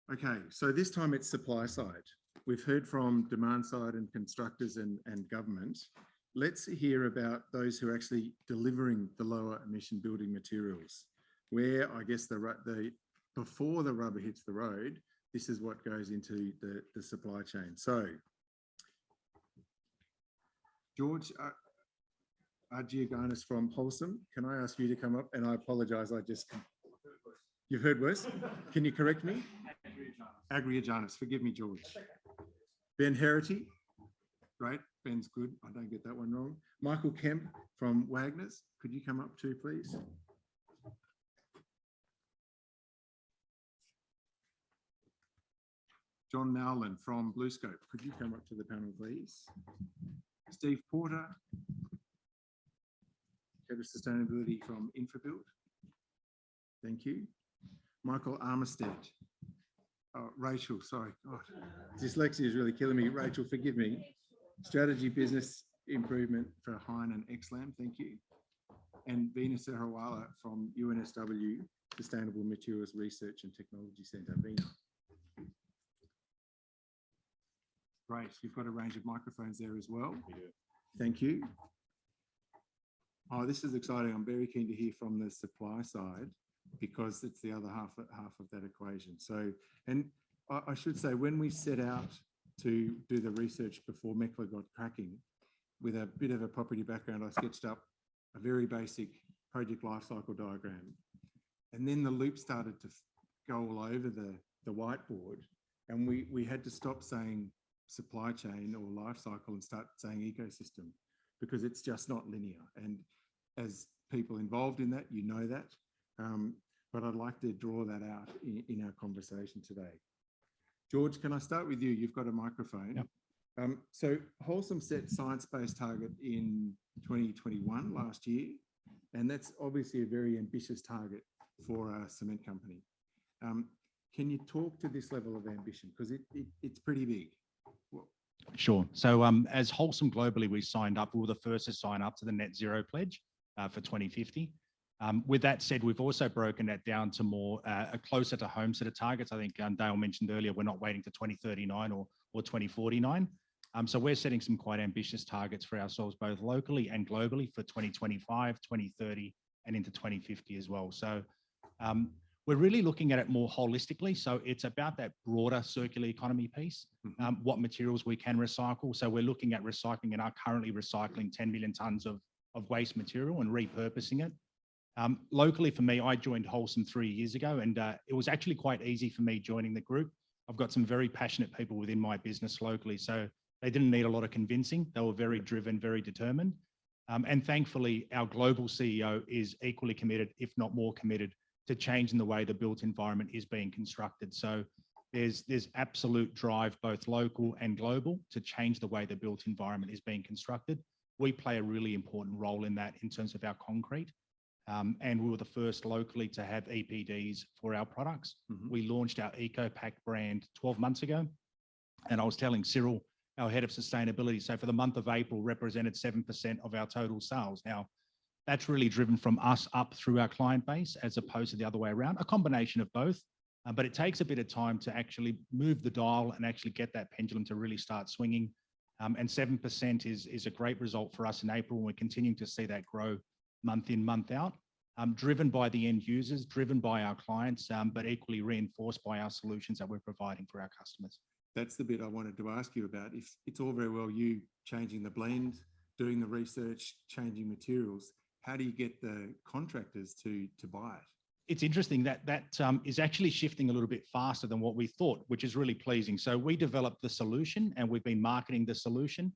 Okay, so this time it's supply side. We've heard from demand side and constructors and government. Let's hear about those who are actually delivering the lower emission building materials, where I guess before the rubber hits the road, this is what goes into the supply chain. So, George Agriogiannis from Wholesome, can I ask you to come up? And I apologise, you've heard worse? Can you correct me? Agriogiannis, forgive me, George. Ben Heraghty, great, Ben's good, I don't get that one wrong. Michael Kemp from Wagners, could you come up too, please? John Nowlan from Bluescope, could you come up to the panel, please? Steve Porter, Head of Sustainability from Infrabuild. Thank you. Michael Armistead. Oh, Rachael, sorry. God, dyslexia is really killing me. Rachael, forgive me. Strategy Business Improvement for Hyne and XLAM. Thank you. And Veena Sahajwalla from UNSW Sustainable Materials Research and Technology Centre. Veena. Great. You've got a range of microphones there as well. We do. Thank you. Oh, this is exciting. I'm very keen to hear from the supply side, because it's the other half of that equation. So, and I should say, when we set out to do the research before MECLA got cracking, with a bit of a property background, I sketched up a very basic project lifecycle diagram. And then the loop started to go all over the whiteboard, and we had to stop saying supply chain or life cycle and start saying ecosystem, because it's just not linear. And as people involved in that, you know that. But I'd like to draw that out in our conversation today. George, can I start with you? You've got a microphone. Yep. So Wholesome set science-based target in 2021, last year, and that's obviously a very ambitious target for a cement company. Can you talk to this level of ambition? Because it's pretty big. Sure. So as Wholesome globally, we signed up, we were the first to sign up to the net zero pledge for 2050. With that said, we've also broken that down to more closer to home set of targets. I think Dale mentioned earlier, we're not waiting to 2039 or 2049. So we're setting some quite ambitious targets for ourselves, both locally and globally, for 2025, 2030, and into 2050 as well. So we're really looking at it more holistically. So it's about that broader circular economy piece, what materials we can recycle. So we're looking at recycling and are currently recycling 10 million tonnes of waste material and repurposing it. Locally for me, I joined Wholesome 3 years ago, and it was actually quite easy for me joining the group. I've got some very passionate people within my business locally, so they didn't need a lot of convincing. They were very driven, very determined. And thankfully, our global CEO is equally committed, if not more committed, to changing the way the built environment is being constructed. So there's absolute drive, both local and global, to change the way the built environment is being constructed. We play a really important role in that in terms of our concrete. And we were the first locally to have EPDs for our products. We launched our EcoPack brand 12 months ago. And I was telling Cyril, our head of sustainability, so for the month of April represented 7% of our total sales. Now, that's really driven from us up through our client base, as opposed to the other way around, a combination of both. But it takes a bit of time to actually move the dial and actually get that pendulum to really start swinging. And 7% is a great result for us in April, and we're continuing to see that grow month in, month out, driven by the end users, driven by our clients, but equally reinforced by our solutions that we're providing for our customers. That's the bit I wanted to ask you about. If it's all very well you changing the blend, doing the research, changing materials, how do you get the contractors to buy it? It's interesting that is actually shifting a little bit faster than what we thought, which is really pleasing. So we developed the solution and we've been marketing the solution.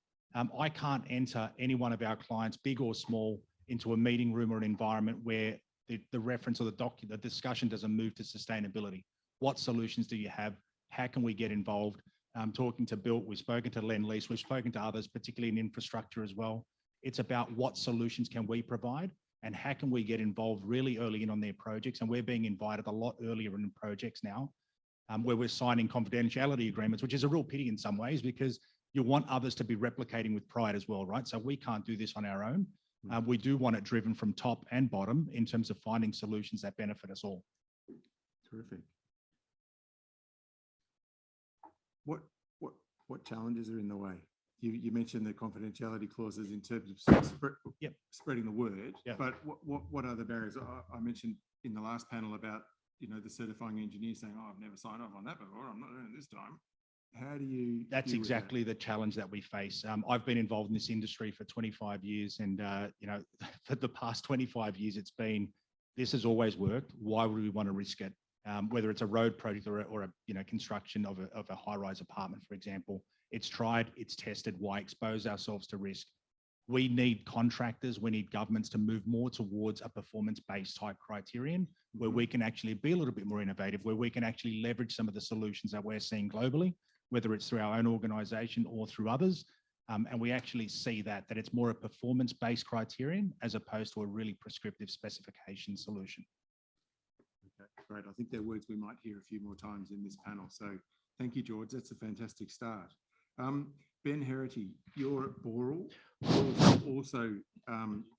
I can't enter any one of our clients, big or small, into a meeting room or an environment where the reference or the discussion doesn't move to sustainability. What solutions do you have? How can we get involved? Talking to Built, we've spoken to Lend-Lease, we've spoken to others, particularly in infrastructure as well. It's about what solutions can we provide and how can we get involved really early in on their projects. And we're being invited a lot earlier in projects now, where we're signing confidentiality agreements, which is a real pity in some ways, because you want others to be replicating with pride as well, right? So we can't do this on our own. We do want it driven from top and bottom in terms of finding solutions that benefit us all. Terrific. what what challenges are in the way? You mentioned the confidentiality clauses in terms of spreading the word, but what are the barriers? I mentioned in the last panel about, you know, the certifying engineer saying, "Oh, I've never signed off on that before. I'm not doing it this time." How do you? That's exactly the challenge that we face. I've been involved in this industry for 25 years, and you know, for the past 25 years, it's been, this has always worked. Why would we want to risk it? Whether it's a road project or a you know, construction of a high-rise apartment, for example, it's tried, it's tested. Why expose ourselves to risk? We need contractors, we need governments to move more towards a performance-based type criterion where we can actually be a little bit more innovative, where we can actually leverage some of the solutions that we're seeing globally, whether it's through our own organisation or through others. And we actually see that it's more a performance-based criterion as opposed to a really prescriptive specification solution. Okay, great. I think they're words we might hear a few more times in this panel. So thank you, George. That's a fantastic start. Ben Heraghty, you're at Boral. Boral's also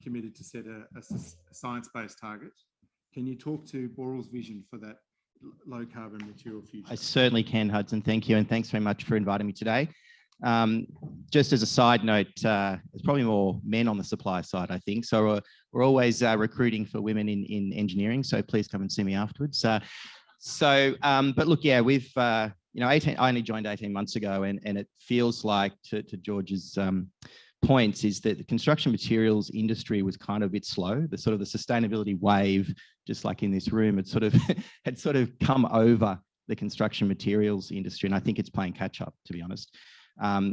committed to set a science-based target. Can you talk to Boral's vision for that low carbon material future? I certainly can, Hudson. Thank you. And thanks very much for inviting me today. Just as a side note, there's probably more men on the supply side, I think. So we're always recruiting for women in engineering. So please come and see me afterwards. But look, yeah, we've, you know, I only joined 18 months ago, and it feels like, to George's points, is that the construction materials industry was kind of a bit slow. The sort of the sustainability wave, just like in this room, had sort of come over the construction materials industry, and I think it's playing catch up, to be honest.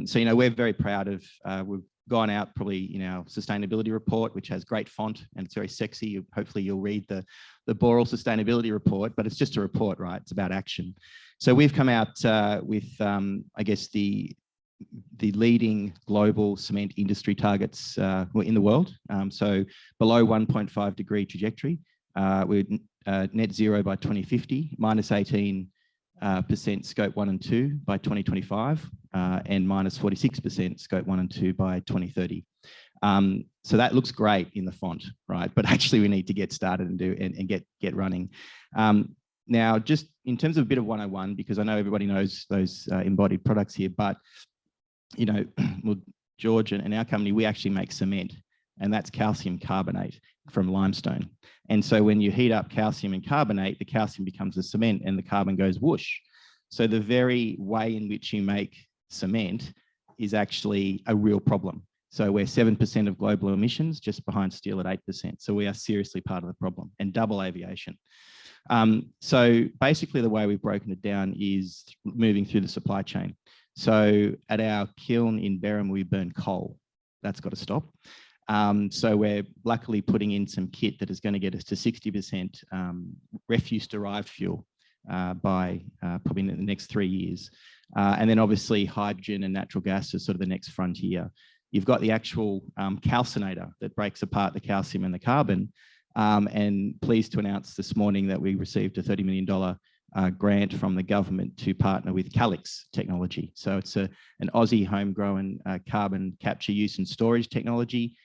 So, you know, we're very proud of, we've gone out probably in our sustainability report, which has great font and it's very sexy. Hopefully you'll read the Boral sustainability report, but it's just a report, right? It's about action. So we've come out with, I guess, the leading global cement industry targets in the world. So below 1.5 degree trajectory, we're net zero by 2050, minus 18% scope 1 and 2 by 2025, and minus 46% scope 1 and 2 by 2030. So that looks great in the font, right? But actually we need to get started and get running. Now, just in terms of a bit of 101, because I know everybody knows those embodied products here, but, you know, well, George and our company, we actually make cement, and that's calcium carbonate from limestone. And so when you heat up calcium and carbonate, the calcium becomes a cement and the carbon goes whoosh. So the very way in which you make cement is actually a real problem. So we're 7% of global emissions, just behind steel at 8%. So we are seriously part of the problem, and double aviation. So basically the way we've broken it down is moving through the supply chain. So at our kiln in Berham, we burn coal. That's got to stop. So we're luckily putting in some kit that is going to get us to 60% refuse-derived fuel by probably in the next 3 years. And then obviously hydrogen and natural gas is sort of the next frontier. You've got the actual calcinator that breaks apart the calcium and the carbon. And pleased to announce this morning that we received a $30 million grant from the government to partner with Calix technology. So it's an Aussie homegrown carbon capture, use and storage technology,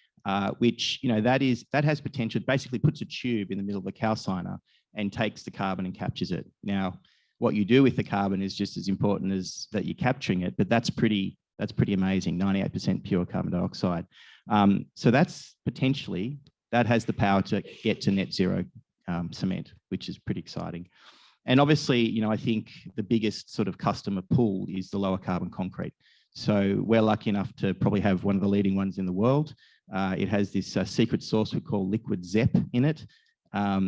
which, you know, that has potential. It basically puts a tube in the middle of a calciner and takes the carbon and captures it. Now, what you do with the carbon is just as important as that you're capturing it, but that's pretty amazing, 98% pure carbon dioxide. So that's potentially, that has the power to get to net zero cement, which is pretty exciting. And obviously, you know, I think the biggest sort of customer pool is the lower carbon concrete. So we're lucky enough to probably have one of the leading ones in the world. It has this secret sauce we call liquid ZEP in it.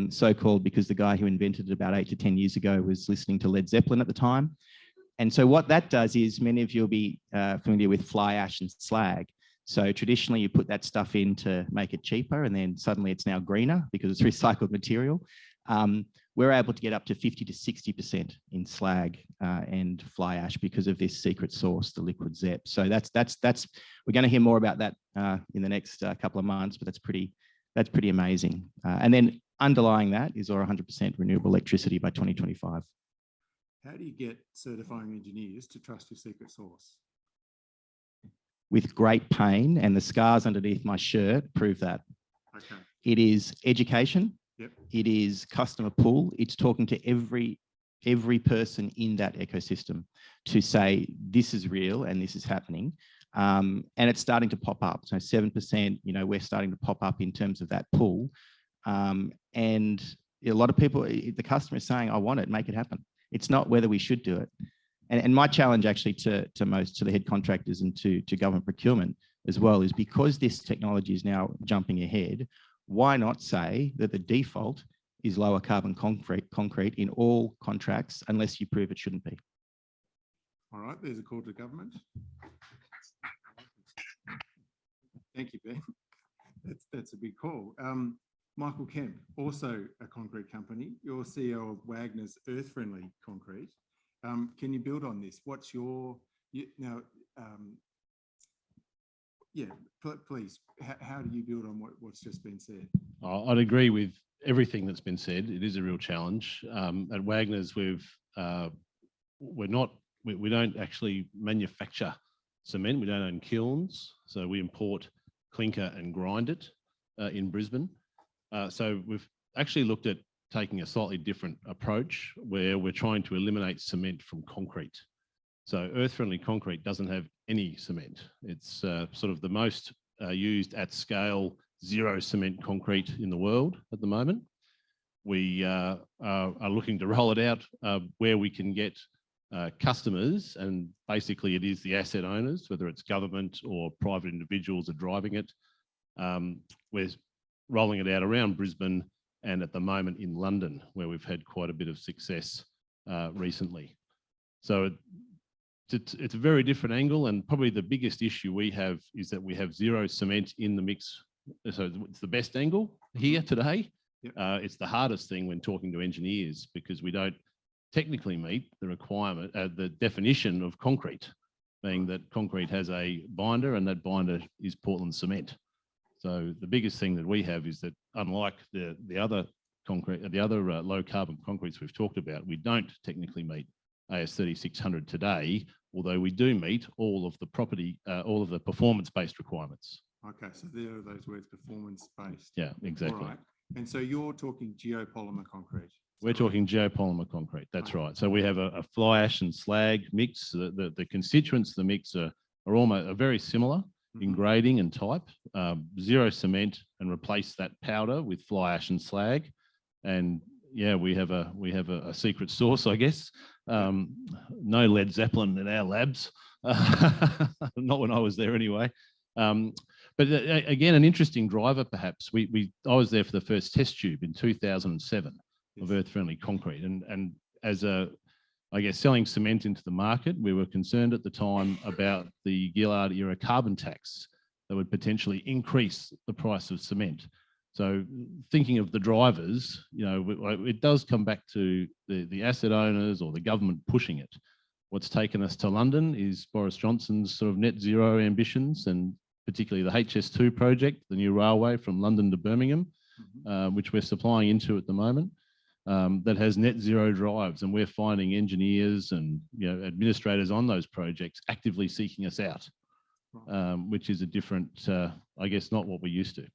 So-called because the guy who invented it about 8 to 10 years ago was listening to Led Zeppelin at the time. And so what that does is, many of you will be familiar with fly ash and slag. So traditionally you put that stuff in to make it cheaper, and then suddenly it's now greener because it's recycled material. We're able to get up to 50 to 60% in slag and fly ash because of this secret sauce, the liquid ZEP. So we're going to hear more about that in the next couple of months, but that's pretty amazing. And then underlying that is our 100% renewable electricity by 2025. How do you get certifying engineers to trust your secret sauce? With great pain, and the scars underneath my shirt prove that. Okay. It is education. Yep. It is customer pull. It's talking to every every person in that ecosystem to say, this is real and this is happening. And it's starting to pop up. So 7%, we're starting to pop up in terms of that pool. And a lot of people, the customer is saying, I want it, make it happen. It's not whether we should do it. And my challenge actually to the head contractors and to government procurement as well is, because this technology is now jumping ahead, why not say that the default is lower carbon concrete in all contracts unless you prove it shouldn't be? All right, there's a call to government. Thank you, Ben. That's a big call. Michael Kemp, also a concrete company. You're CEO of Wagners Earth Friendly Concrete. Can you build on this? What's your, please, how do you build on what's just been said? I'd agree with everything that's been said. It is a real challenge. At Wagners, we don't actually manufacture cement. We don't own kilns, so we import clinker and grind it in Brisbane. So we've actually looked at taking a slightly different approach where we're trying to eliminate cement from concrete. So earth-friendly concrete doesn't have any cement. It's sort of the most used at scale zero cement concrete in the world at the moment. We are looking to roll it out where we can get customers, and basically it is the asset owners, whether it's government or private individuals are driving it. We're rolling it out around Brisbane and at the moment in London, where we've had quite a bit of success recently. So it's a very different angle, and probably the biggest issue we have is that we have zero cement in the mix. So it's the best angle here today. Yep. It's the hardest thing when talking to engineers, because we don't technically meet the requirement, the definition of concrete, being that concrete has a binder and that binder is Portland cement. So the biggest thing that we have is that, unlike the other concrete, the other low carbon concretes we've talked about, we don't technically meet AS 3600 today, although we do meet all of the performance-based requirements. Okay, so there are those words, performance-based. Yeah, exactly. All right. And so you're talking geopolymer concrete. We're talking geopolymer concrete. That's right. So we have a fly ash and slag mix. The constituents of the mix are very similar in grading and type. Zero cement, and replace that powder with fly ash and slag. And yeah, we have a secret sauce, I guess. No Led Zeppelin in our labs, not when I was there anyway. But again, an interesting driver, perhaps. I was there for the first test tube in 2007 of earth-friendly concrete, and as I guess, selling cement into the market, we were concerned at the time about the Gillard era carbon tax that would potentially increase the price of cement. So thinking of the drivers, it does come back to the asset owners or the government pushing it. What's taken us to London is Boris Johnson's sort of net zero ambitions, and particularly the HS2 project, the new railway from London to Birmingham, which we're supplying into at the moment, that has net zero drives. And we're finding engineers and administrators on those projects actively seeking us out, which is a different, I guess, not what we're used to.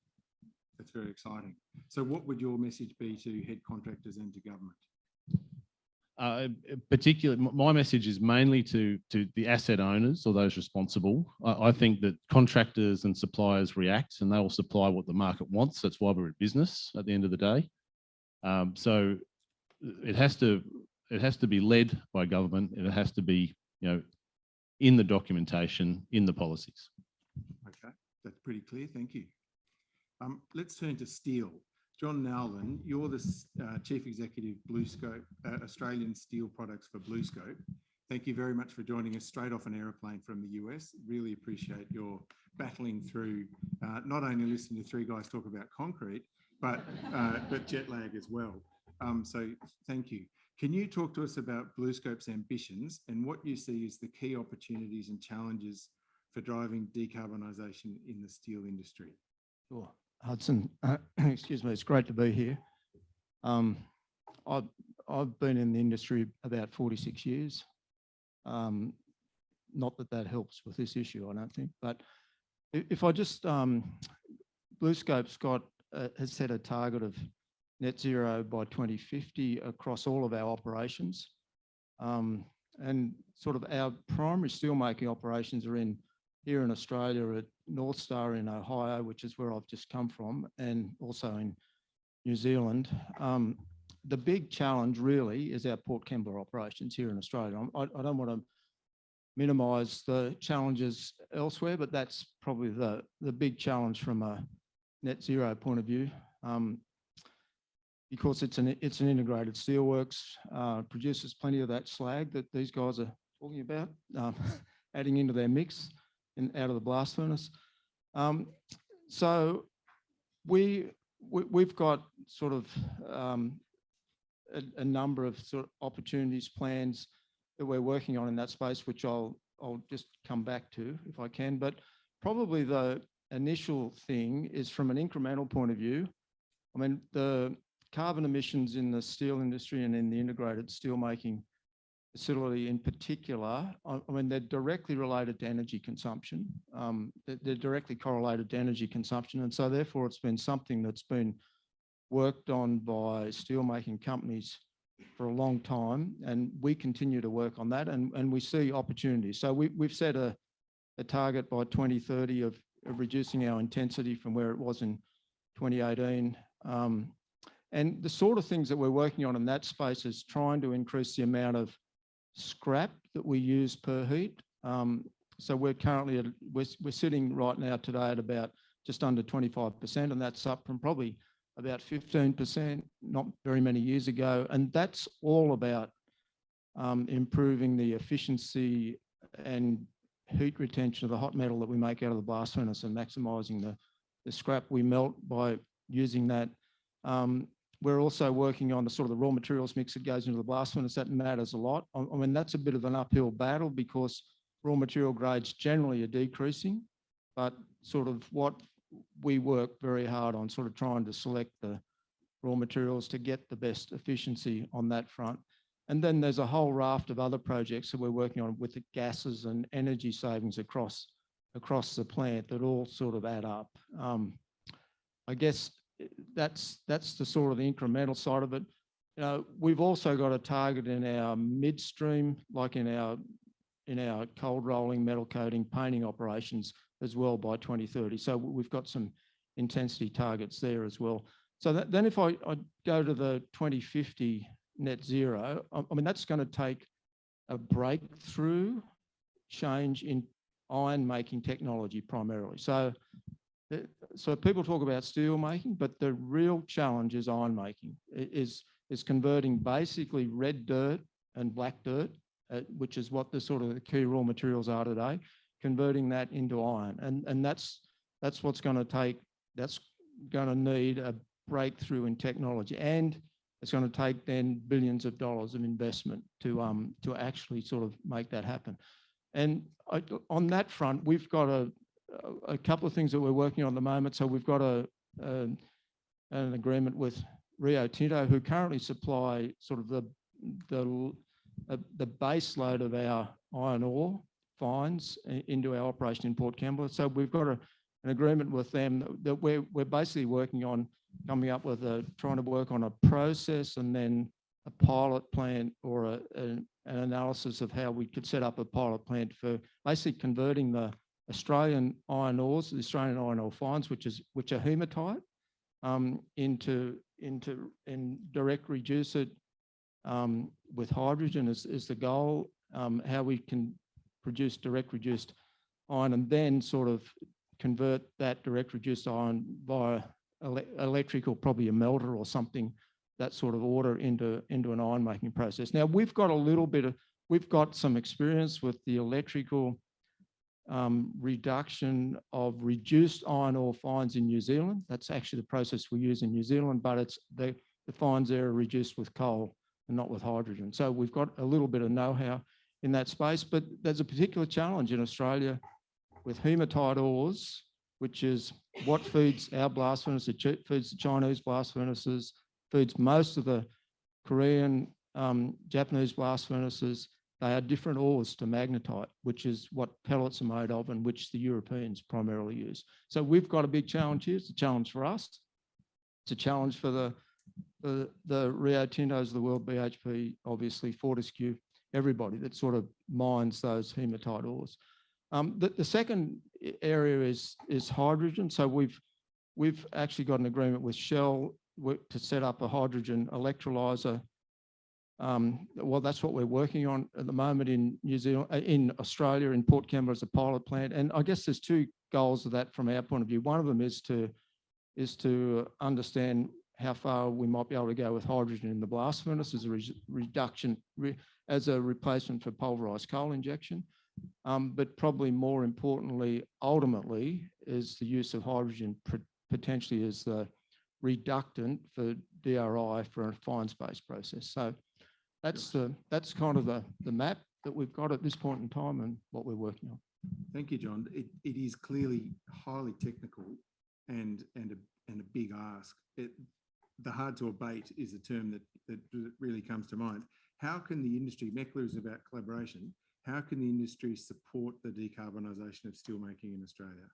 That's very exciting. So what would your message be to head contractors and to government? Particularly, my message is mainly to the asset owners or those responsible. I think that contractors and suppliers react, and they will supply what the market wants. That's why we're in business at the end of the day. So it has to be led by government, and it has to be in the documentation, in the policies. Okay, that's pretty clear. Thank you. Let's turn to steel. John Nowlan, you're the Chief Executive Bluescope, Australian Steel Products for Bluescope. Thank you very much for joining us straight off an aeroplane from the US. Really appreciate your battling through, not only listening to three guys talk about concrete, but jet lag as well. So thank you. Can you talk to us about Bluescope's ambitions and what you see as the key opportunities and challenges for driving decarbonisation in the steel industry? Sure. Hudson, excuse me, it's great to be here. I've been in the industry about 46 years. Not that helps with this issue, I don't think, but if I just, Bluescope's has set a target of net zero by 2050 across all of our operations. And sort of our primary steelmaking operations are here in Australia at North Star in Ohio, which is where I've just come from, and also in New Zealand. The big challenge really is our Port Kembla operations here in Australia. I don't want to minimise the challenges elsewhere, but that's probably the big challenge from a net zero point of view. Because it's an integrated steelworks, produces plenty of that slag that these guys are talking about, adding into their mix and out of the blast furnace. So we've got sort of a number of sort of opportunities, plans that we're working on in that space, which I'll just come back to if I can. But probably the initial thing is from an incremental point of view. I mean, the carbon emissions in the steel industry and in the integrated steelmaking facility in particular, I mean, they're directly related to energy consumption. They're directly correlated to energy consumption. And so therefore it's been something that's been worked on by steelmaking companies for a long time. And we continue to work on that and we see opportunities. So we've set a target by 2030 of reducing our intensity from where it was in 2018. And the sort of things that we're working on in that space is trying to increase the amount of scrap that we use per heat. So we're currently we're sitting right now today at about just under 25%, and that's up from probably about 15% not very many years ago. And that's all about improving the efficiency and heat retention of the hot metal that we make out of the blast furnace and maximising the scrap we melt by using that. We're also working on the sort of the raw materials mix that goes into the blast furnace. That matters a lot. I mean, that's a bit of an uphill battle because raw material grades generally are decreasing, but sort of what we work very hard on sort of trying to select the raw materials to get the best efficiency on that front. And then there's a whole raft of other projects that we're working on with the gases and energy savings across the plant that all sort of add up. I guess that's the sort of the incremental side of it. You know, we've also got a target in our midstream, like in our cold rolling, metal coating, painting operations as well by 2030. So we've got some intensity targets there as well. So then if I go to the 2050 net zero, I mean, that's going to take a breakthrough change in iron making technology primarily. So people talk about steel making, but the real challenge is iron making. Is converting basically red dirt and black dirt, which is what the sort of the key raw materials are today, converting that into iron. And that's what's going to take, that's going to need a breakthrough in technology. And it's going to take then billions of dollars of investment to actually sort of make that happen. And on that front, we've got a couple of things that we're working on at the moment. So we've got an agreement with Rio Tinto, who currently supply sort of the base load of our iron ore fines into our operation in Port Kembla. So we've got an agreement with them that we're basically working on coming up with trying to work on a process and then a pilot plant or an analysis of how we could set up a pilot plant for basically converting the Australian iron ores, the Australian iron ore fines, which are hematite, into direct reduce it with hydrogen is the goal. How we can produce direct reduced iron and then sort of convert that direct reduced iron via electrical, probably a melter or something, that sort of order into an iron making process. Now we've got some experience with the electrical reduction of reduced iron ore fines in New Zealand. That's actually the process we use in New Zealand, but it's the fines there are reduced with coal and not with hydrogen. So we've got a little bit of know-how in that space, but there's a particular challenge in Australia with hematite ores, which is what feeds our blast furnace, it feeds the Chinese blast furnaces, feeds most of the Korean, Japanese blast furnaces. They are different ores to magnetite, which is what pellets are made of and which the Europeans primarily use. So we've got a big challenge here. It's a challenge for us. It's a challenge for the the Rio Tintos of the world, BHP, obviously, Fortescue, everybody that sort of mines those hematite ores. The second area is hydrogen. So we've actually got an agreement with Shell to set up a hydrogen electrolyser. Well, that's what we're working on at the moment in New Zealand, in Australia, in Port Kembla as a pilot plant. And I guess there's two goals of that from our point of view. One of them is to understand how far we might be able to go with hydrogen in the blast furnace as a reduction, as a replacement for pulverised coal injection. But probably more importantly, ultimately, is the use of hydrogen potentially as the reductant for DRI for a fine space process. So that's kind of the map that we've got at this point in time and what we're working on. Thank you, John. It is clearly highly technical and a big ask. The hard to abate is a term that really comes to mind. How can the industry, MECLA is about collaboration, how can the industry support the decarbonisation of steelmaking in Australia?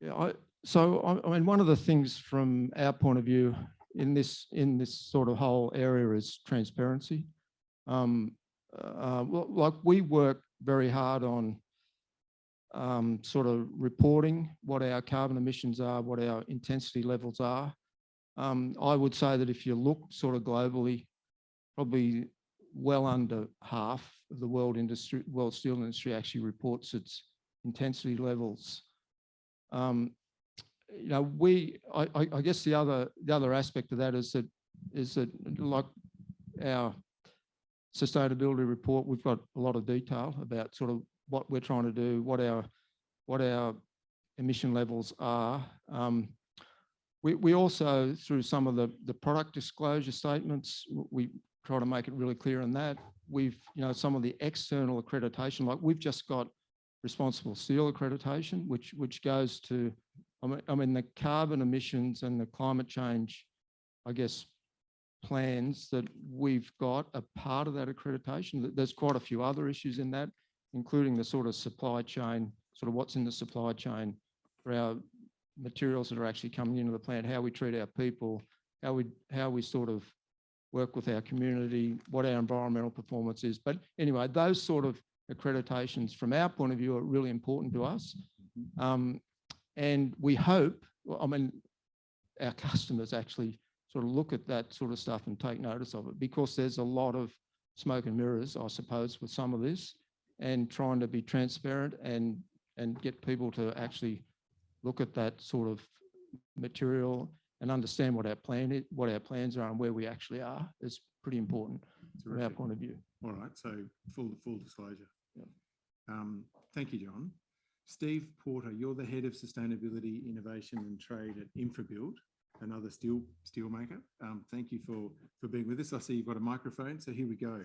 Yeah, I mean, one of the things from our point of view in this sort of whole area is transparency. Like we work very hard on sort of reporting what our carbon emissions are, what our intensity levels are. I would say that if you look sort of globally, probably well under half of the world steel industry actually reports its intensity levels. You know, I guess the other aspect of that is that like our sustainability report, we've got a lot of detail about sort of what we're trying to do, what our emission levels are. We also, through some of the product disclosure statements, we try to make it really clear in that. We've, you know, some of the external accreditation, like we've just got responsible steel accreditation, which goes to, I mean, the carbon emissions and the climate change, I guess, plans that we've got are part of that accreditation. There's quite a few other issues in that, including the sort of supply chain, sort of what's in the supply chain for our materials that are actually coming into the plant, how we treat our people, how we sort of work with our community, what our environmental performance is. But anyway, those sort of accreditations from our point of view are really important to us. And we hope, I mean, our customers actually sort of look at that sort of stuff and take notice of it, because there's a lot of smoke and mirrors, I suppose, with some of this, and trying to be transparent and get people to actually look at that sort of material and understand what our plans are and where we actually are is pretty important from our point of view. All right, so full disclosure. Yeah. Thank you, John. Steve Porter, you're the Head of Sustainability, Innovation and Trade at Infrabuild, another steel maker. Thank you for being with us. I see you've got a microphone, so here we go.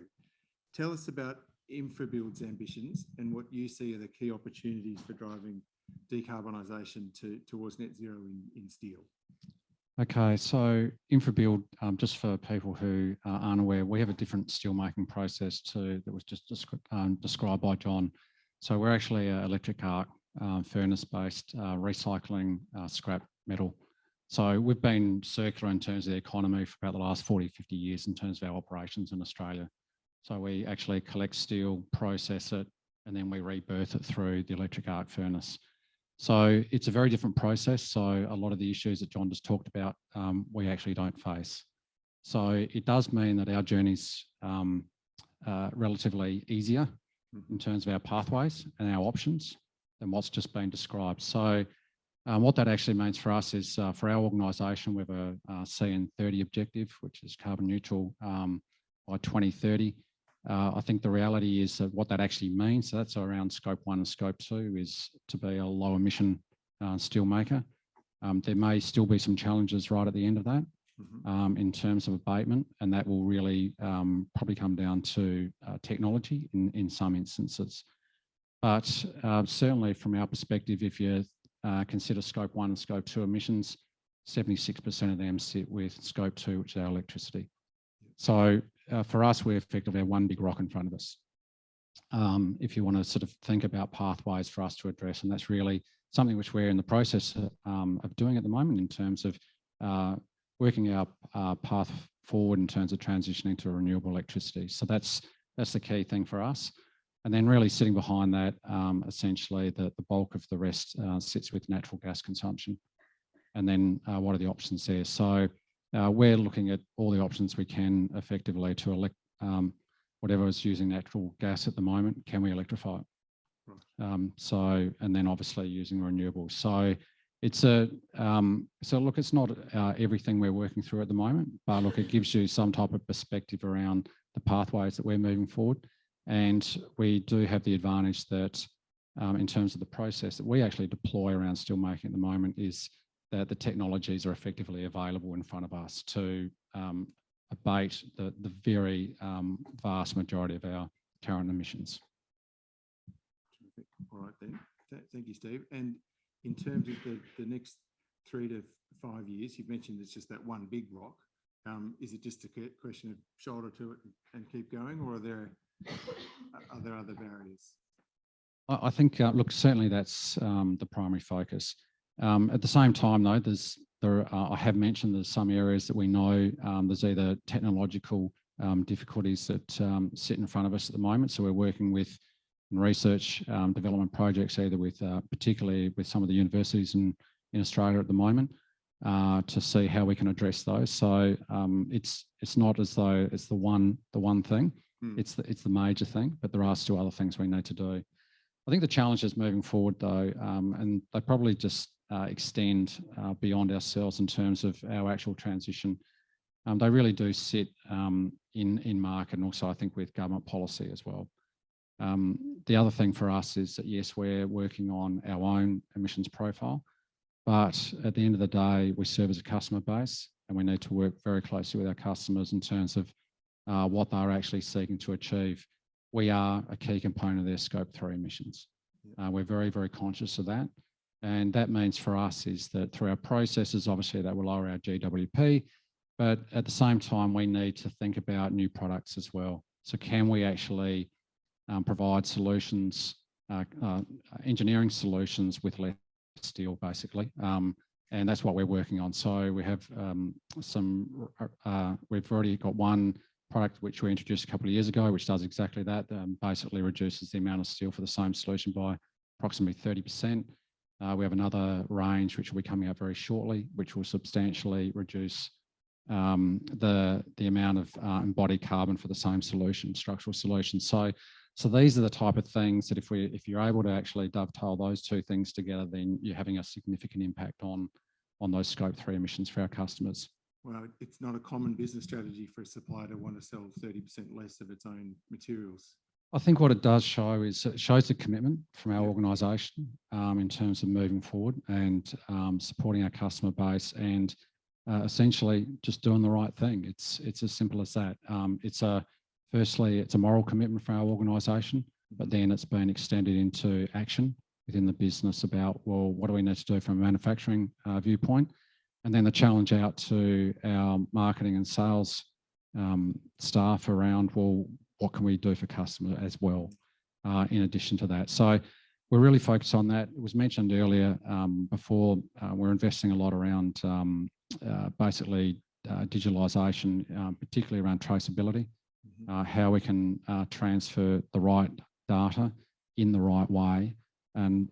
Tell us about Infrabuild's ambitions and what you see are the key opportunities for driving decarbonisation towards net zero in steel. Okay, so Infrabuild, just for people who aren't aware, we have a different steelmaking process that was just described by John. So we're actually an electric arc furnace-based recycling scrap metal. So we've been circular in terms of the economy for about the last 40, 50 years in terms of our operations in Australia. So we actually collect steel, process it, and then we rebirth it through the electric arc furnace. So it's a very different process. So a lot of the issues that John just talked about, we actually don't face. So it does mean that our journey's relatively easier in terms of our pathways and our options than what's just been described. So what that actually means for us is for our organisation, we have a CN30 objective, which is carbon neutral by 2030. I think the reality is that what that actually means, so that's around scope 1 and scope 2, is to be a low emission steel maker. There may still be some challenges right at the end of that in terms of abatement, and that will really probably come down to technology in some instances. But certainly from our perspective, if you consider scope 1 and scope 2 emissions, 76% of them sit with scope 2, which is our electricity. So for us, we effectively have one big rock in front of us. If you want to sort of think about pathways for us to address, and that's really something which we're in the process of doing at the moment in terms of working our forward in terms of transitioning to renewable electricity. So that's the key thing for us. And then really sitting behind that, essentially the bulk of the rest sits with natural gas consumption. And then what are the options there? So we're looking at all the options we can effectively to elect whatever is using natural gas at the moment, can we electrify it? And then obviously using renewables. So it's look, it's not everything we're working through at the moment, but look, it gives you some type of perspective around the pathways that we're moving forward. And we do have the advantage that in terms of the process that we actually deploy around steelmaking at the moment is that the technologies are effectively available in front of us to abate the very vast majority of our current emissions. Terrific. All right then. Thank you, Steve. And in terms of the next 3 to 5 years, you've mentioned it's just that one big rock. Is it just a question of shoulder to it and keep going, or are there other barriers? I think, look, certainly that's the primary focus. At the same time, though, I have mentioned there's some areas that we know there's either technological difficulties that sit in front of us at the moment. So we're working with research development projects, either with particularly with some of the universities in Australia at the moment, to see how we can address those. So it's not as though it's the one thing. It's the major thing, but there are still other things we need to do. I think the challenges moving forward, though, and they probably just extend beyond ourselves in terms of our actual transition. They really do sit in market, and also I think with government policy as well. The other thing for us is that, yes, we're working on our own emissions profile, but at the end of the day, we serve as a customer base, and we need to work very closely with our customers in terms of what they're actually seeking to achieve. We are a key component of their Scope 3 emissions. We're very, very conscious of that. And that means for us is that through our processes, obviously that will lower our GWP, but at the same time, we need to think about new products as well. So can we actually provide solutions, engineering solutions with less steel, basically? And that's what we're working on. So we have we've already got one product which we introduced a couple of years ago, which does exactly that, basically reduces the amount of steel for the same solution by approximately 30%. We have another range which will be coming out very shortly, which will substantially reduce the amount of embodied carbon for the same solution, structural solution. So these are the type of things that if you're able to actually dovetail those two things together, then you're having a significant impact on those Scope 3 emissions for our customers. Well, it's not a common business strategy for a supplier to want to sell 30% less of its own materials. I think what it does show is it shows the commitment from our organisation in terms of moving forward and supporting our customer base and essentially just doing the right thing. It's as simple as that. Firstly, it's a moral commitment for our organisation, but then it's been extended into action within the business about, well, what do we need to do from a manufacturing viewpoint? And then the challenge out to our marketing and sales staff around, well, what can we do for customers as well, in addition to that? So we're really focused on that. It was mentioned earlier before, we're investing a lot around basically digitalisation, particularly around traceability, how we can transfer the right data in the right way and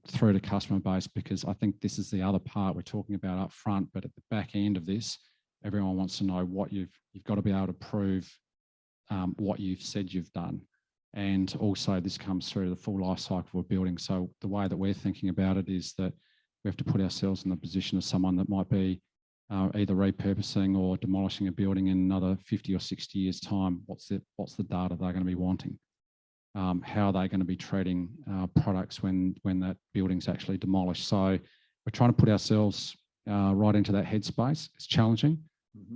through the customer base, because I think this is the other part we're talking about up front, but at the back end of this, everyone wants to know what you've got to be able to prove what you've said you've done. And also this comes through the full life cycle of building. So the way that we're thinking about it is that we have to put ourselves in the position of someone that might be either repurposing or demolishing a building in another 50 or 60 years' time. What's the data they're going to be wanting? How are they going to be treating products when that building's actually demolished? So we're trying to put ourselves right into that headspace. It's challenging,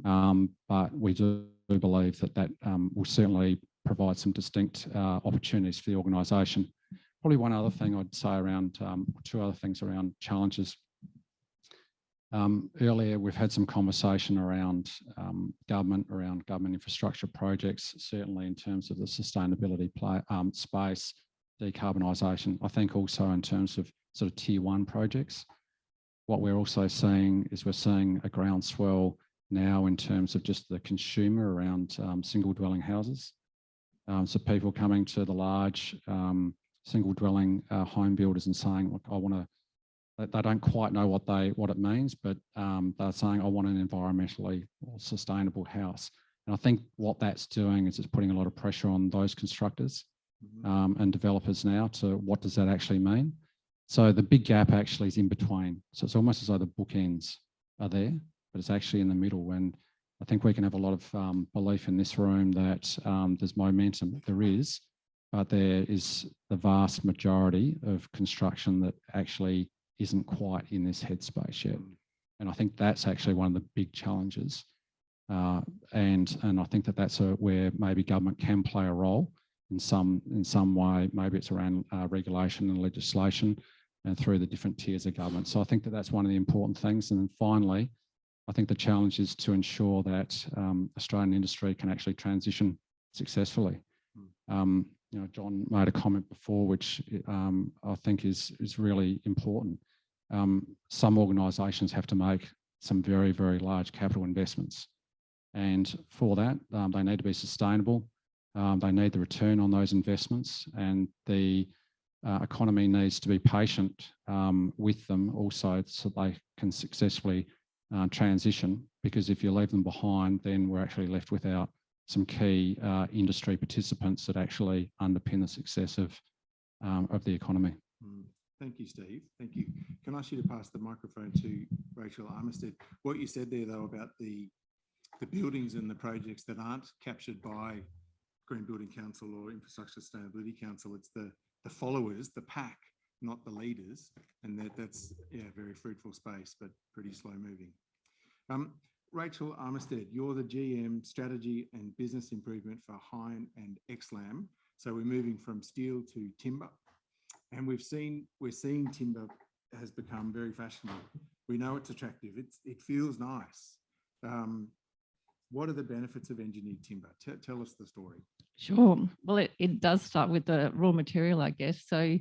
but we do believe that will certainly provide some distinct opportunities for the organisation. Probably one other thing I'd say around, two other things around challenges. Earlier, we've had some conversation around government infrastructure projects, certainly in terms of the sustainability space, decarbonisation. I think also in terms of sort of tier 1 projects. What we're also seeing is we're seeing a groundswell now in terms of just the consumer around single dwelling houses. So people coming to the large single dwelling home builders and saying, look, I want to, they don't quite know what it means, but they're saying, I want an environmentally sustainable house. And I think what that's doing is it's putting a lot of pressure on those constructors and developers now to what does that actually mean? So the big gap actually is in between. So it's almost as though the bookends are there, but it's actually in the middle. And I think we can have a lot of belief in this room that there's momentum. There is, but there is the vast majority of construction that actually isn't quite in this headspace yet. And I think that's actually one of the big challenges. And I think that that's where maybe government can play a role in some way. Maybe it's around regulation and legislation and through the different tiers of government. So I think that that's one of the important things. And then finally, I think the challenge is to ensure that Australian industry can actually transition successfully. You know, John made a comment before, which I think is really important. Some organisations have to make some very, very large capital investments. And for that, they need to be sustainable. They need the return on those investments, and the economy needs to be patient with them also so they can successfully transition, because if you leave them behind, then we're actually left without some key industry participants that actually underpin the success of the economy. Thank you, Steve. Thank you. Can I ask you to pass the microphone to Rachael Armistead? What you said there, though, about the buildings and the projects that aren't captured by Green Building Council or Infrastructure Sustainability Council, it's the followers, the pack, not the leaders, and that's very fruitful space, but pretty slow moving. Rachael Armistead, you're the GM Strategy and Business Improvement for Hyne and XLAM. So we're moving from steel to timber, and we're seeing timber has become very fashionable. We know it's attractive. It feels nice. What are the benefits of engineered timber? Tell us the story. Sure. Well, it does start with the raw material, I guess. So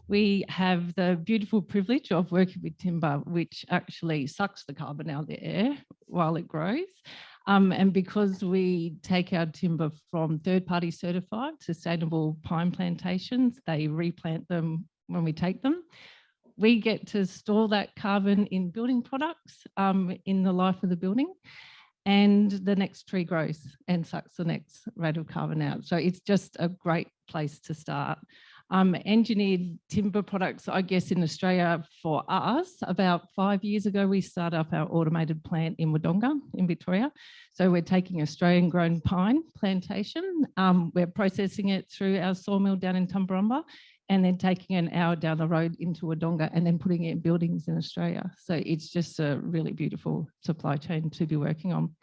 we have the beautiful privilege of working with timber, which actually sucks the carbon out of the air while it grows. And because we take our timber from third-party certified sustainable pine plantations, they replant them when we take them. We get to store that carbon in building products in the life of the building. And the next tree grows and sucks the next rate of carbon out. So it's just a great place to start. Engineered timber products, I guess in Australia for us, about 5 years ago, we started up our automated plant in Wodonga in Victoria. So we're taking Australian grown pine plantation. We're processing it through our sawmill down in Tumbarumba, and then taking an hour down the road into Wodonga and then putting it in buildings in Australia. So it's just a really beautiful supply chain to be working on.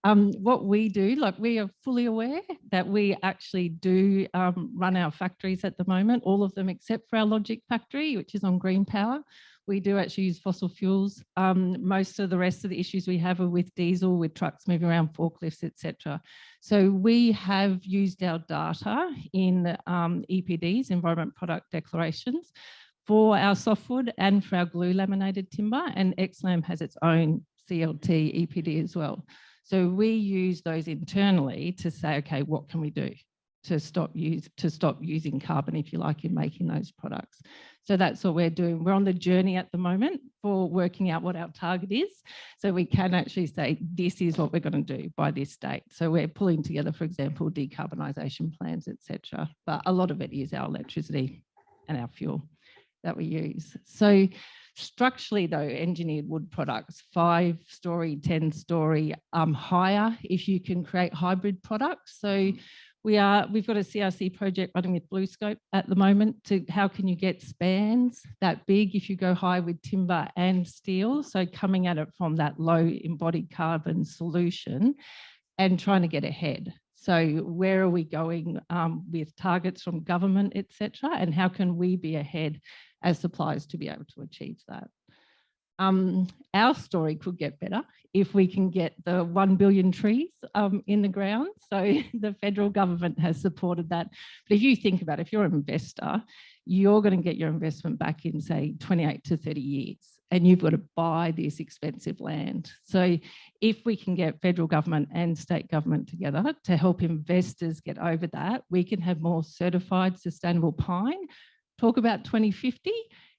What we do, like we are fully aware that we actually do run our factories at the moment, all of them except for our Logic factory, which is on green power. We do actually use fossil fuels. Most of the rest of the issues we have are with diesel, with trucks moving around, forklifts, etc. So we have used our data in EPDs, Environment Product Declarations, for our softwood and for our glue laminated timber, and XLAM has its own CLT EPD as well. So we use those internally to say, okay, what can we do to stop using carbon, if you like, in making those products. So that's what we're doing. We're on the journey at the moment for working out what our target is. So we can actually say, this is what we're going to do by this date. So we're pulling together, for example, decarbonisation plans, etc. But a lot of it is our electricity and our fuel that we use. So structurally, though, engineered wood products, 5-storey, 10-storey, higher if you can create hybrid products. So we've got a CRC project running with Bluescope at the moment to how can you get spans that big if you go high with timber and steel. So coming at it from that low embodied carbon solution and trying to get ahead. So where are we going with targets from government, etc., and how can we be ahead as suppliers to be able to achieve that? Our story could get better if we can get the 1 billion trees in the ground. So the federal government has supported that. But if you think about it, if you're an investor, you're going to get your investment back in, say, 28 to 30 years. and you've got to buy this expensive land. So if we can get federal government and state government together to help investors get over that, we can have more certified sustainable pine. Talk about 2050.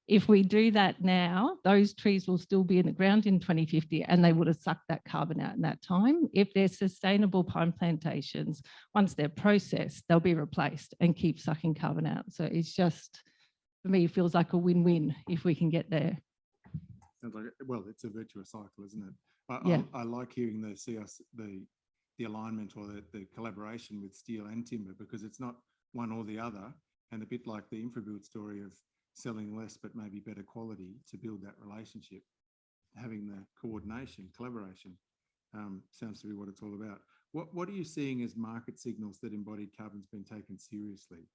If we do that now, those trees will still be in the ground in 2050 and they would have sucked that carbon out in that time. If they're sustainable pine plantations, once they're processed, they'll be replaced and keep sucking carbon out. So it's just, for me, it feels like a win-win if we can get there. Sounds like, well, it's a virtuous cycle, isn't it? Yeah. I like hearing the alignment or the collaboration with steel and timber, because it's not one or the other, and a bit like the Infrabuild story of selling less but maybe better quality to build that relationship. Having the coordination, collaboration sounds to be what it's all about. What are you seeing as market signals that embodied carbon's been taken seriously?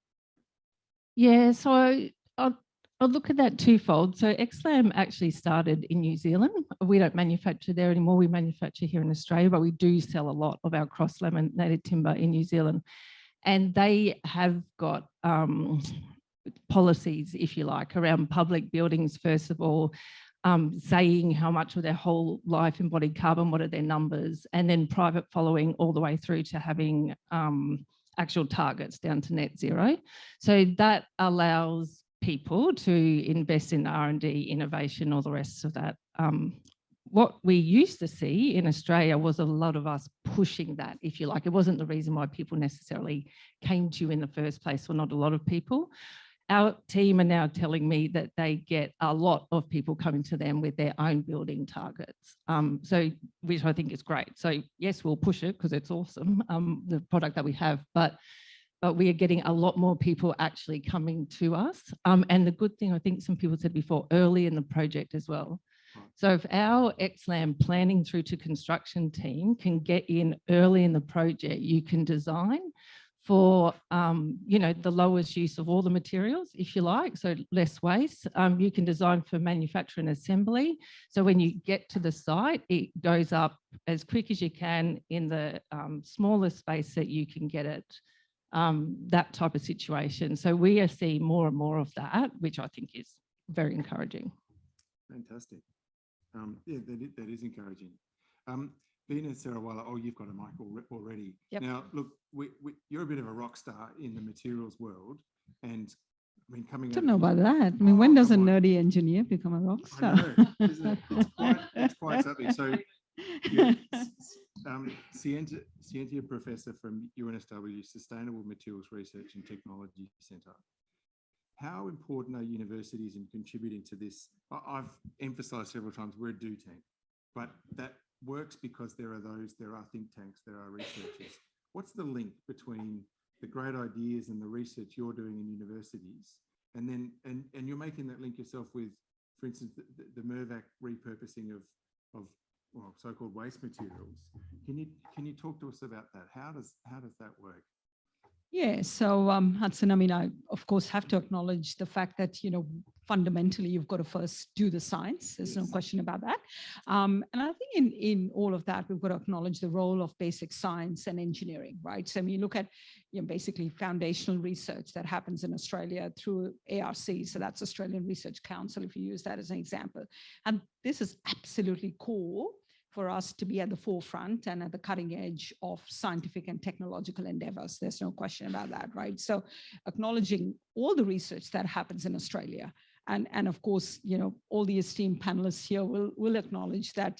Yeah, so I'll look at that twofold. So XLAM actually started in New Zealand. We don't manufacture there anymore. We manufacture here in Australia, but we do sell a lot of our cross-laminated timber in New Zealand. And they have got policies, if you like, around public buildings, first of all, saying how much of their whole life embodied carbon, what are their numbers, and then private following all the way through to having actual targets down to net zero. So that allows people to invest in R&D, innovation, all the rest of that. What we used to see in Australia was a lot of us pushing that, if you like. It wasn't the reason why people necessarily came to you in the first place, or not a lot of people. Our team are now telling me that they get a lot of people coming to them with their own building targets, which I think is great. So yes, we'll push it because it's awesome, the product that we have, but we are getting a lot more people actually coming to us. And the good thing, I think some people said before, early in the project as well. So if our XLAM planning through to construction team can get in early in the project, you can design for, the lowest use of all the materials, if you like, so less waste. You can design for manufacture and assembly. So when you get to the site, it goes up as quick as you can in the smallest space that you can get it, that type of situation. So we are seeing more and more of that, which I think is very encouraging. Fantastic. Yeah, that is encouraging. Veena Sahajwalla, oh, you've got a mic already. Yep. Now, look, you're a bit of a rock star in the materials world, and I mean, coming. I don't know about that. I mean, when does a nerdy engineer become a rock star? I know, isn't it? It's quite something. So, yeah, Scientia Professor from UNSW Sustainable Materials Research and Technology Centre. How important are universities in contributing to this? I've emphasised several times we're a do tank, but that works because there are think tanks, there are researchers. What's the link between the great ideas and the research you're doing in universities, and then and you're making that link yourself with, for instance, the Mervac repurposing of so-called waste materials? Can you talk to us about that? How does that work? Yeah, so Hudson, I mean, I of course have to acknowledge the fact that, fundamentally you've got to first do the science. There's no question about that. And I think in all of that, we've got to acknowledge the role of basic science and engineering, right? So I mean, you look at basically foundational research that happens in Australia through ARC. So that's Australian Research Council, if you use that as an example. And this is absolutely core for us to be at the forefront and at the cutting edge of scientific and technological endeavors. There's no question about that, right? So acknowledging all the research that happens in Australia. And of course, all the esteemed panelists here will acknowledge that,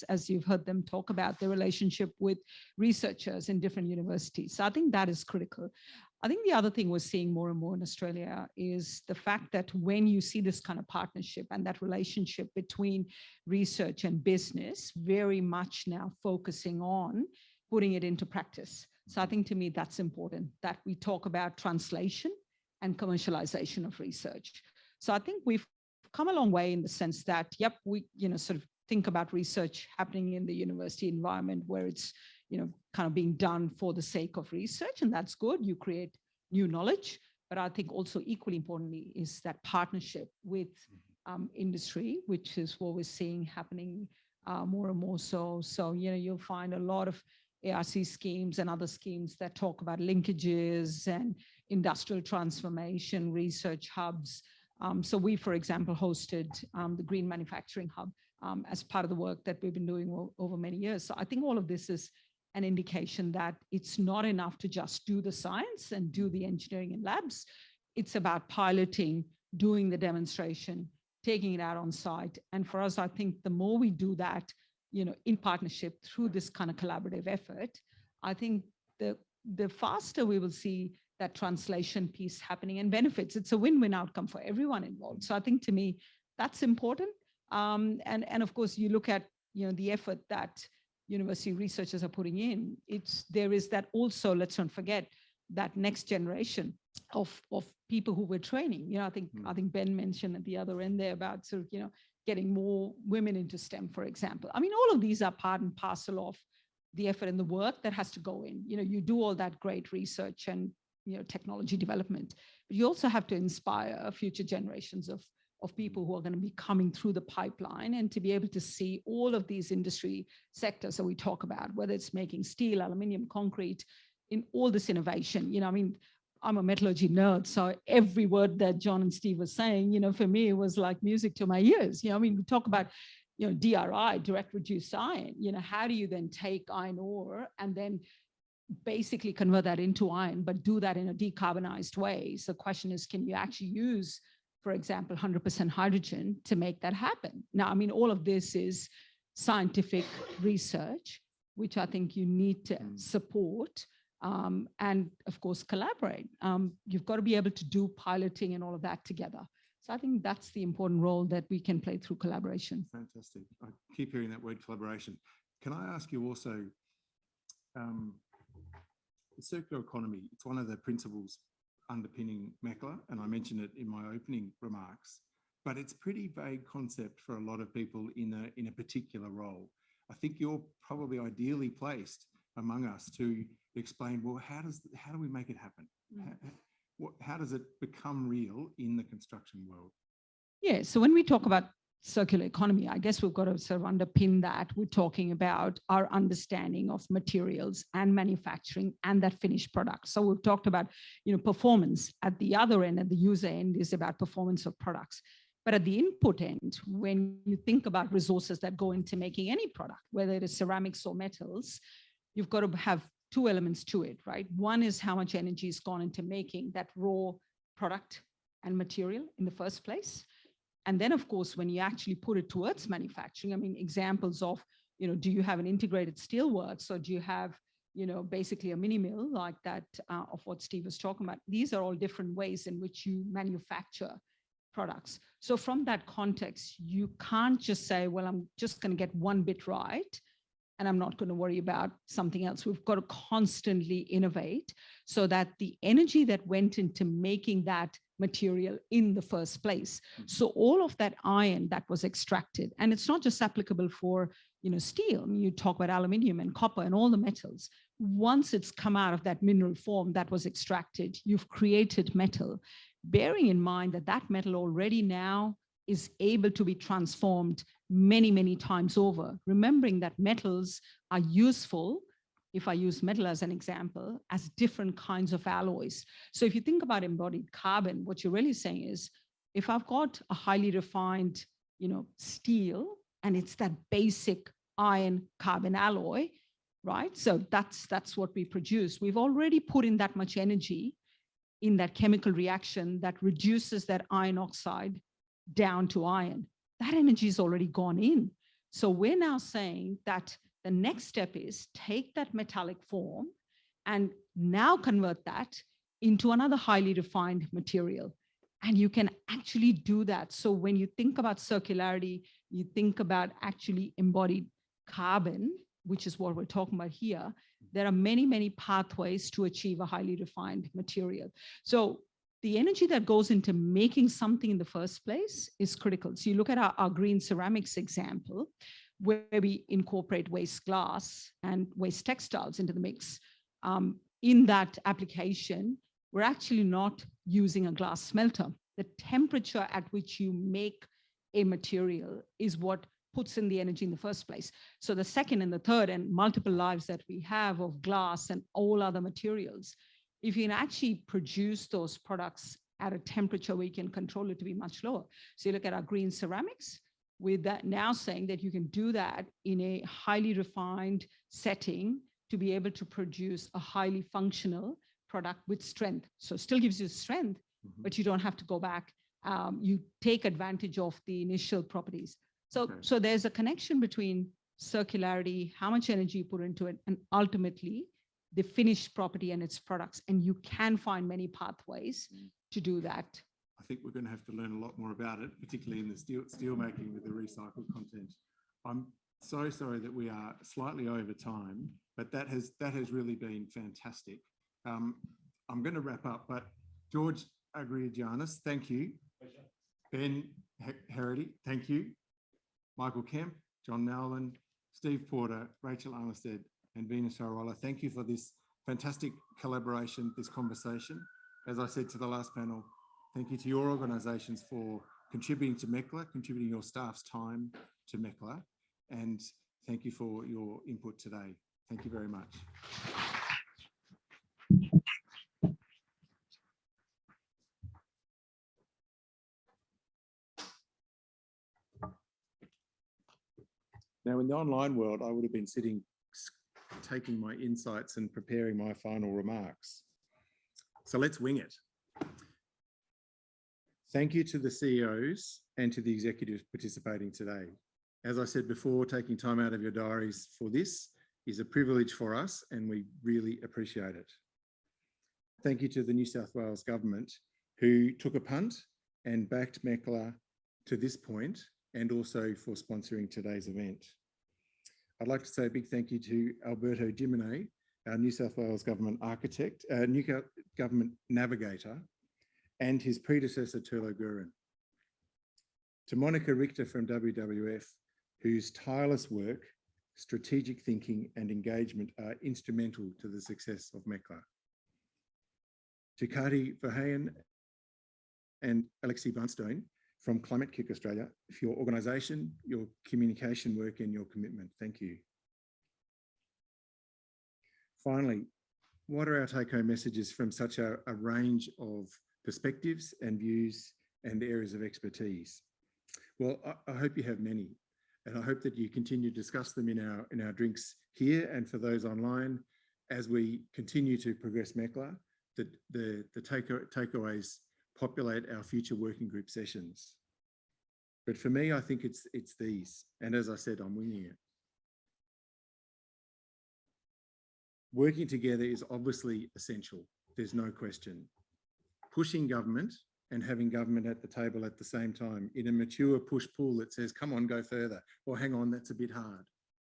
as you've heard them talk about their relationship with researchers in different universities. So I think that is critical. I think the other thing we're seeing more and more in Australia is the fact that when you see this kind of partnership and that relationship between research and business, very much now focusing on putting it into practice. So I think to me, that's important, that we talk about translation and commercialization of research. So I think we've come a long way in the sense that, yep, we, sort of think about research happening in the university environment where it's, kind of being done for the sake of research, and that's good. You create new knowledge, but I think also equally importantly is that partnership with industry, which is what we're seeing happening more and more so. So, you'll find a lot of ARC schemes and other schemes that talk about linkages and industrial transformation, research hubs, So we, for example, hosted the Green Manufacturing Hub as part of the work that we've been doing over many years. So I think all of this is an indication that it's not enough to just do the science and do the engineering in labs. It's about piloting, doing the demonstration, taking it out on site. And for us, I think the more we do that, in partnership through this kind of collaborative effort, I think the faster we will see that translation piece happening and benefits. It's a win-win outcome for everyone involved. So I think to me, that's important. And of course, you look at, the effort that university researchers are putting in. There is that also, let's not forget, that next generation of people who we're training. I think Ben mentioned at the other end there about sort of, getting more women into STEM, for example. I mean, all of these are part and parcel of the effort and the work that has to go in. You do all that great research and technology development, but you also have to inspire future generations of people who are going to be coming through the pipeline, and to be able to see all of these industry sectors that we talk about, whether it's making steel, aluminium, concrete, in all this innovation. I mean, I'm a metallurgy nerd, so every word that John and Steve were saying, for me, it was like music to my ears. I mean, we talk about, DRI, direct reduced iron. How do you then take iron ore and then basically convert that into iron, but do that in a decarbonized way? So the question is, can you actually use, for example, 100% hydrogen to make that happen? Now, I mean, all of this is scientific research, which I think you need to support. And of course, collaborate. You've got to be able to do piloting and all of that together. So I think that's the important role that we can play through collaboration. Fantastic. I keep hearing that word collaboration. Can I ask you also, the circular economy, it's one of the principles underpinning MECLA, and I mentioned it in my opening remarks, but it's a pretty vague concept for a lot of people in a particular role. I think you're probably ideally placed among us to explain, well, how do we make it happen? How does it become real in the construction world? Yeah, so when we talk about circular economy, I guess we've got to sort of underpin that. We're talking about our understanding of materials and manufacturing and that finished product. So we've talked about, performance at the other end, at the user end, is about performance of products. But at the input end, when you think about resources that go into making any product, whether it is ceramics or metals, you've got to have two elements to it, right? One is how much energy has gone into making that raw product and material in the first place. And then, of course, when you actually put it towards manufacturing, I mean, examples of, do you have an integrated steelworks, or do you have, basically a mini mill like that of what Steve was talking about? These are all different ways in which you manufacture products. So from that context, you can't just say, well, I'm just going to get one bit right, and I'm not going to worry about something else. We've got to constantly innovate so that the energy that went into making that material in the first place. So all of that iron that was extracted, and it's not just applicable for, steel. I mean, you talk about aluminium and copper and all the metals. Once it's come out of that mineral form that was extracted, you've created metal, bearing in mind that that metal already now is able to be transformed many, many times over. Remembering that metals are useful, if I use metal as an example, as different kinds of alloys. So if you think about embodied carbon, what you're really saying is, if I've got a highly refined, steel, and it's that basic iron carbon alloy, right? So that's what we produce. We've already put in that much energy in that chemical reaction that reduces that iron oxide down to iron. That energy is already gone in. So we're now saying that the next step is take that metallic form and now convert that into another highly refined material. And you can actually do that. So when you think about circularity, you think about actually embodied carbon, which is what we're talking about here. There are many, many pathways to achieve a highly refined material. So the energy that goes into making something in the first place is critical. So you look at our green ceramics example, where we incorporate waste glass and waste textiles into the mix. In that application, we're actually not using a glass smelter. The temperature at which you make a material is what puts in the energy in the first place. So the second and the third and multiple lives that we have of glass and all other materials, if you can actually produce those products at a temperature where you can control it to be much lower. So you look at our green ceramics, with that now saying that you can do that in a highly refined setting to be able to produce a highly functional product with strength. So it still gives you strength, but you don't have to go back. You take advantage of the initial properties. So, so there's a connection between circularity, how much energy you put into it, and ultimately the finished property and its products. And you can find many pathways to do that. I think we're going to have to learn a lot more about it, particularly in the steel making with the recycled content. I'm so sorry that we are slightly over time, but that has really been fantastic. I'm going to wrap up, but George Agriogiannis, thank you. Pleasure. Ben Heraghty, thank you. Michael Kemp, John Nowlan, Steve Porter, Rachael Armistead, and Veena Sahajwalla, thank you for this fantastic collaboration, this conversation. As I said to the last panel, thank you to your organisations for contributing to MECLA, contributing your staff's time to MECLA, and thank you for your input today. Thank you very much. Now, in the online world, I would have been sitting, taking my insights and preparing my final remarks. So let's wing it. Thank you to the CEOs and to the executives participating today. As I said before, taking time out of your diaries for this is a privilege for us, and we really appreciate it. Thank you to the New South Wales government, who took a punt and backed MECLA to this point, and also for sponsoring today's event. I'd like to say a big thank you to Alberto Gimene, our New South Wales government architect, new government navigator, and his predecessor, Turlo Gurin. To Monica Richter from WWF, whose tireless work, strategic thinking, and engagement are instrumental to the success of MECLA. To Kati Verheyen and Alexei Bunstein from Climate Kick Australia for your organisation, your communication work, and your commitment. Thank you. Finally, what are our take-home messages from such a range of perspectives and views and areas of expertise? Well, I hope you have many, and I hope that you continue to discuss them in our drinks here, and for those online, as we continue to progress MECLA, that the takeaways populate our future working group sessions. But for me, I think it's these, and as I said, I'm winging it. Working together is obviously essential, there's no question. Pushing government and having government at the table at the same time in a mature push-pull that says, come on, go further, or hang on, that's a bit hard.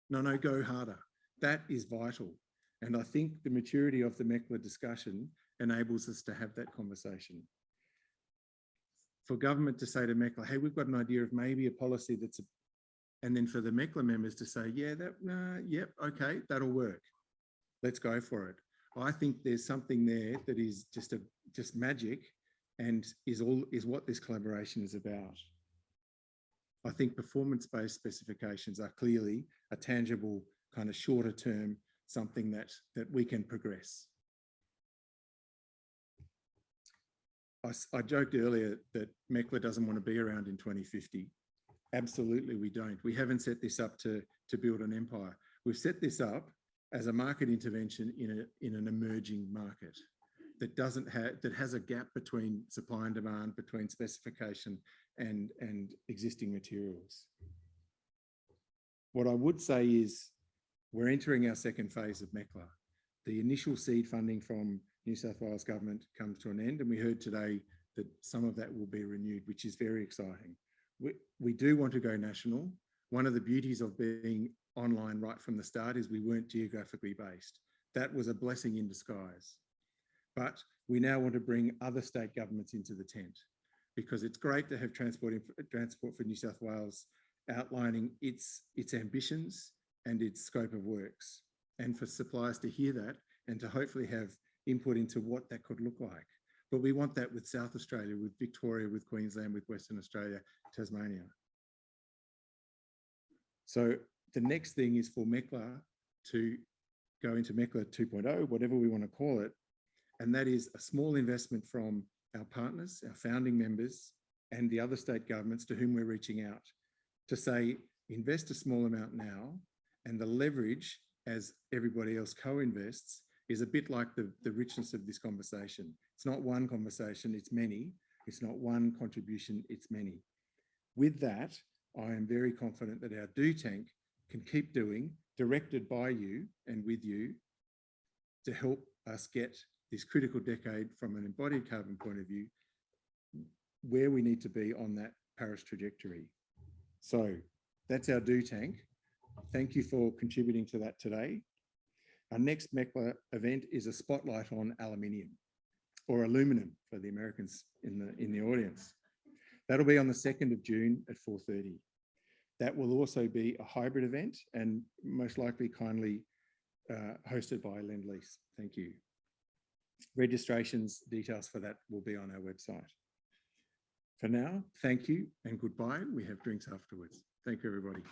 No, go harder. That is vital. And I think the maturity of the MECLA discussion enables us to have that conversation. For government to say to MECLA, hey, we've got an idea of maybe a policy that's, and then for the MECLA members to say, yeah, yep, okay, that'll work. Let's go for it. I think there's something there that is just magic, and is what this collaboration is about. I think performance-based specifications are clearly a tangible kind of shorter term, something that we can progress. I joked earlier that MECLA doesn't want to be around in 2050. Absolutely, we don't. We haven't set this up to build an empire. We've set this up as a market intervention in an emerging market that has a gap between supply and demand, between specification and existing materials. What I would say is we're entering our second phase of MECLA. The initial seed funding from New South Wales government comes to an end, and we heard today that some of that will be renewed, which is very exciting. We do want to go national. One of the beauties of being online right from the start is we weren't geographically based. That was a blessing in disguise. But we now want to bring other state governments into the tent, because it's great to have Transport for New South Wales outlining its ambitions and its scope of works, and for suppliers to hear that and to hopefully have input into what that could look like. But we want that with South Australia, with Victoria, with Queensland, with Western Australia, Tasmania. So the next thing is for MECLA to go into MECLA 2.0, whatever we want to call it. And that is a small investment from our partners, our founding members, and the other state governments to whom we're reaching out to say, invest a small amount now, and the leverage as everybody else co-invests is a bit like the richness of this conversation. It's not one conversation, it's many. It's not one contribution, it's many. With that, I am very confident that our do tank can keep doing, directed by you and with you, to help us get this critical decade from an embodied carbon point of view, where we need to be on that Paris trajectory. So that's our do tank. Thank you for contributing to that today. Our next MECLA event is a spotlight on aluminium, or aluminum for the Americans in the audience. That'll be on the 2nd of June at 4:30. That will also be a hybrid event and most likely kindly hosted by Lend-Lease. Thank you. Registrations details for that will be on our website. For now, thank you and goodbye. We have drinks afterwards. Thank you, everybody.